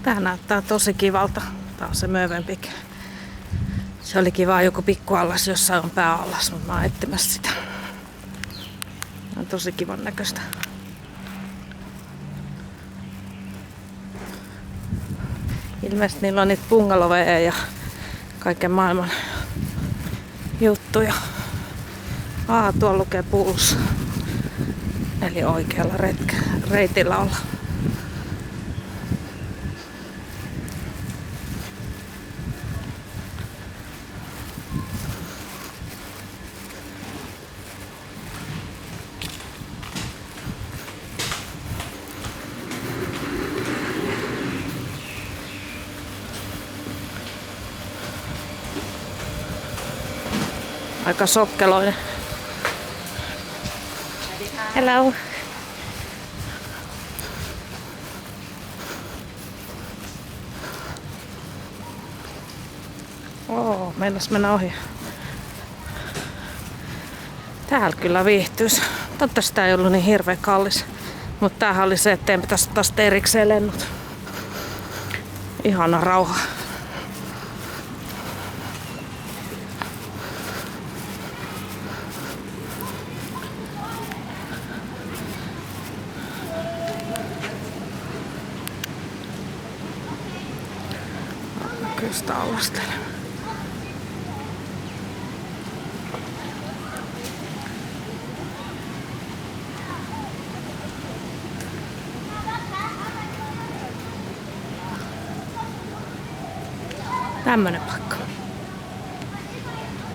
Tää näyttää tosi kivalta. Tää on se Mövenpick. Se oli kiva joku pikkuallas, jossa on pääallas, mutta mä oon etsimässä sitä. On tosi kivan näköistä. Ilmeisesti niillä on niitä bungaloweja ja kaiken maailman juttuja. Tuolla lukee Puls. Eli oikealla reitillä olla. Aika sokkeloinen. Hello. Meinas mennä ohi. Täällä kyllä viihtyisi. Toivottavasti tää ei ollut niin hirveän kallis. Mutta tämähän oli se, ettei pitäisi taas erikseen lennot. Ihana rauha. Kyllä sitä allastelen. Tämmönen paikka.